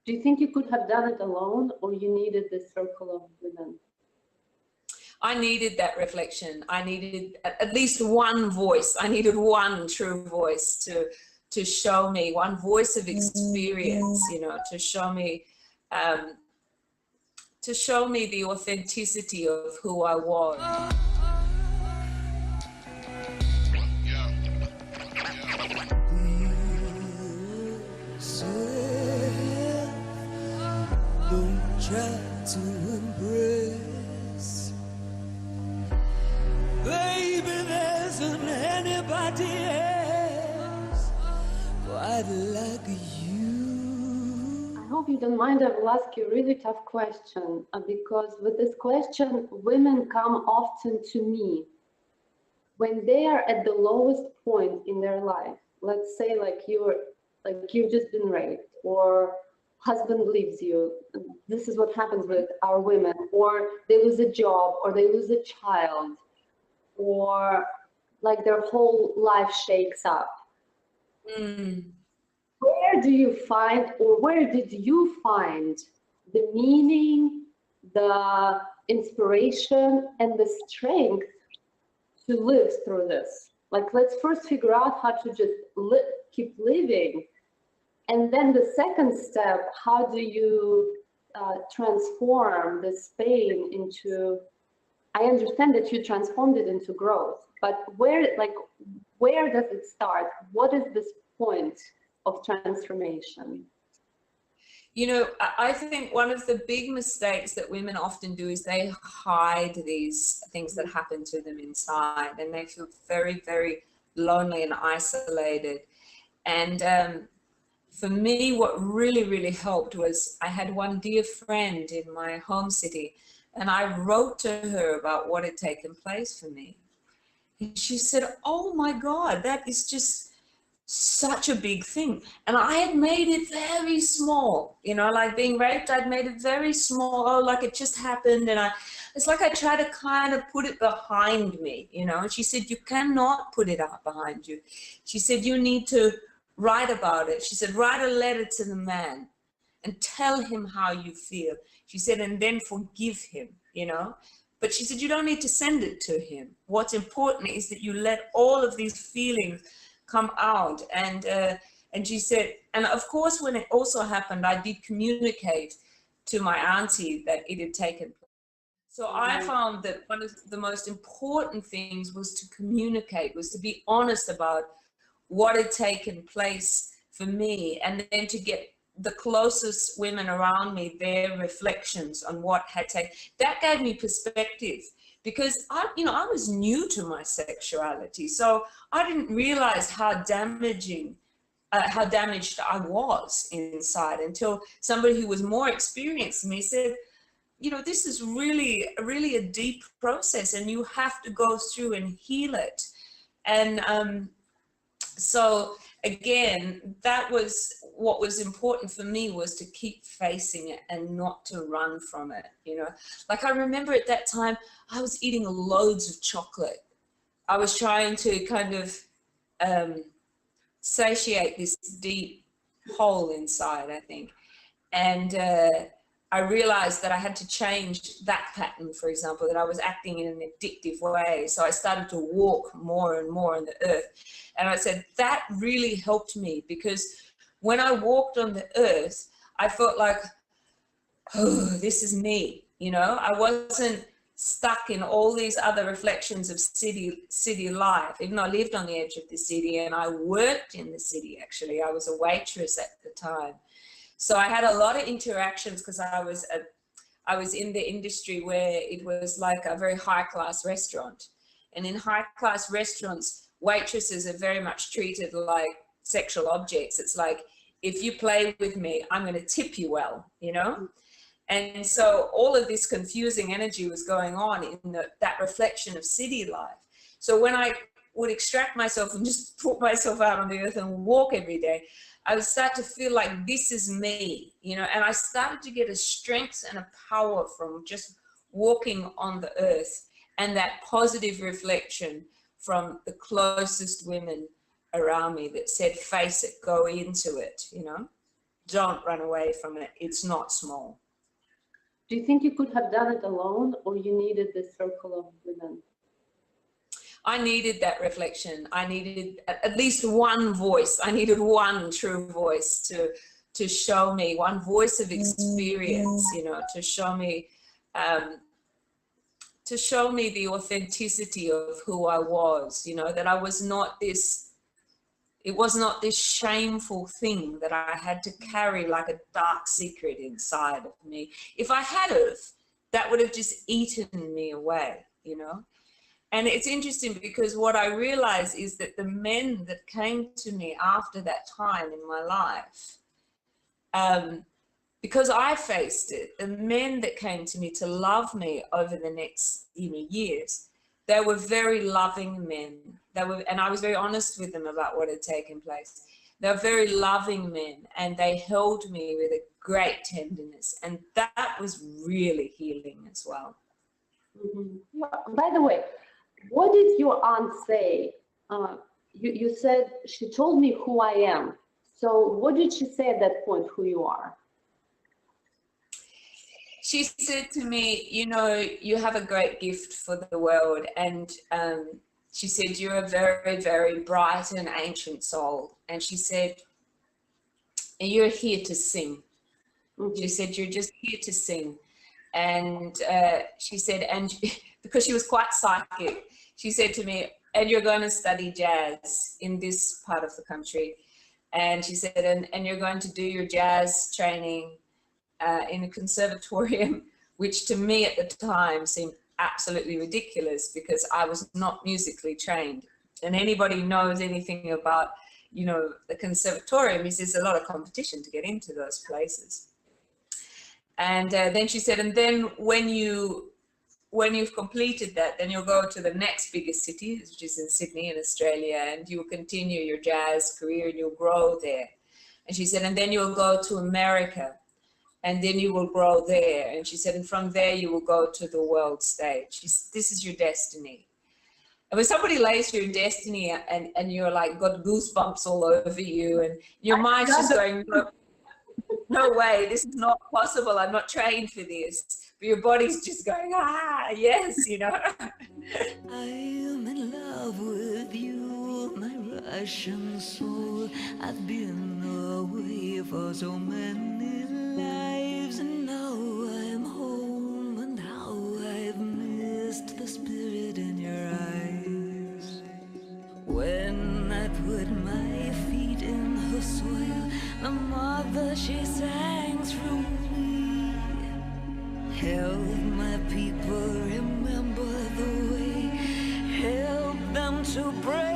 Do you think you could have done it alone, or you needed this circle of women? I needed that reflection. I needed at least one voice. I needed one true voice to show me, one voice of experience, you know, to show me the authenticity of who I was. Don't try to embrace, baby, there isn't anybody else quite like you. I hope you don't mind. I will ask you a really tough question, because with this question, women come often to me when they are at the lowest point in their life. Let's say you've just been raped, or husband leaves you. This is what happens with our women, or they lose a job, or they lose a child, or like their whole life shakes up. Where do you find, or where did you find the meaning, the inspiration, and the strength to live through this? Like, let's first figure out how to just keep living. And then the second step, how do you transform this pain into, I understand that you transformed it into growth, but where does it start? What is this point of transformation? You know, I think one of the big mistakes that women often do is they hide these things that happen to them inside, and they feel very, very lonely and isolated. And for me, what really, really helped was I had one dear friend in my home city, and I wrote to her about what had taken place for me. And she said, oh my God, that is just such a big thing. And I had made it very small, you know, like being raped, I'd made it very small, like it just happened. And it's like I try to kind of put it behind me, you know. And she said, you cannot put it out behind you. She said, you need to write about it. She said, write a letter to the man and tell him how you feel. She said, and then forgive him, you know. But she said, you don't need to send it to him. What's important is that you let all of these feelings come out. And she said, and of course, when it also happened, I did communicate to my auntie that it had taken place. So I found that one of the most important things was to communicate, was to be honest about what had taken place for me, and then to get the closest women around me, their reflections on what had taken. That gave me perspective, because I was new to my sexuality, so I didn't realize how damaged I was inside until somebody who was more experienced than me said, you know, this is really, really a deep process, and you have to go through and heal it. And so again, that was what was important for me, was to keep facing it and not to run from it, you know. Like I remember at that time, I was eating loads of chocolate. I was trying to kind of satiate this deep hole inside, I think. And I realized that I had to change that pattern, for example, that I was acting in an addictive way. So I started to walk more and more on the earth. And I said, that really helped me, because when I walked on the earth, I felt like, oh, this is me, you know. I wasn't stuck in all these other reflections of city life, even though I lived on the edge of the city and I worked in the city, actually. I was a waitress at the time. So I had a lot of interactions, because I was in the industry where it was like a very high-class restaurant. And in high-class restaurants, waitresses are very much treated like sexual objects. It's like, if you play with me, I'm going to tip you well, you know? And so all of this confusing energy was going on in that reflection of city life. So when I would extract myself and just put myself out on the earth and walk every day, I would start to feel like this is me, you know, and I started to get a strength and a power from just walking on the earth, and that positive reflection from the closest women around me that said, face it, go into it, you know. don't run away from it. It's not small. Do you think you could have done it alone, or you needed the circle of women? I needed that reflection. I needed at least one voice. I needed one true voice to show me, one voice of experience, you know, to show me the authenticity of who I was, you know, that I was not this, it was not this shameful thing that I had to carry like a dark secret inside of me. If I had of, that would have just eaten me away, you know. And it's interesting because what I realized is that the men that came to me after that time in my life, because I faced it, the men that came to me to love me over the next years, they were very loving men. And I was very honest with them about what had taken place. They were very loving men, and they held me with a great tenderness, and that was really healing as well. Mm-hmm. Yeah. By the way, what did your aunt say? You said she told me who I am. So what did she say at that point, who you are? She said to me, you know, you have a great gift for the world. And she said, you're a very, very bright and ancient soul. And she said, and you're here to sing. Mm-hmm. She said, you're just here to sing. And she said, and because she was quite psychic, she said to me, and you're going to study jazz in this part of the country. And she said, and you're going to do your jazz training in a conservatorium, which to me at the time seemed absolutely ridiculous because I was not musically trained. And anybody knows anything about, you know, the conservatorium is there's a lot of competition to get into those places. And then she said, and then when you've completed that, then you'll go to the next biggest city, which is in Sydney in Australia, and you will continue your jazz career and you'll grow there. And she said, and then you'll go to America, and then you will grow there. And she said, and from there you will go to the world stage. This is your destiny. And when somebody lays your destiny and you're like got goosebumps all over you, and your mind's just going, no way, this is not possible. I'm not trained for this. But your body's just going, yes, you know. I am in love with you, my Russian soul. I've been away for so many lives, and now I'm home, and how I've missed the spirit in your eyes. When I put my feet in her soil, the mother she sang through me. Help my people remember the way. Help them to break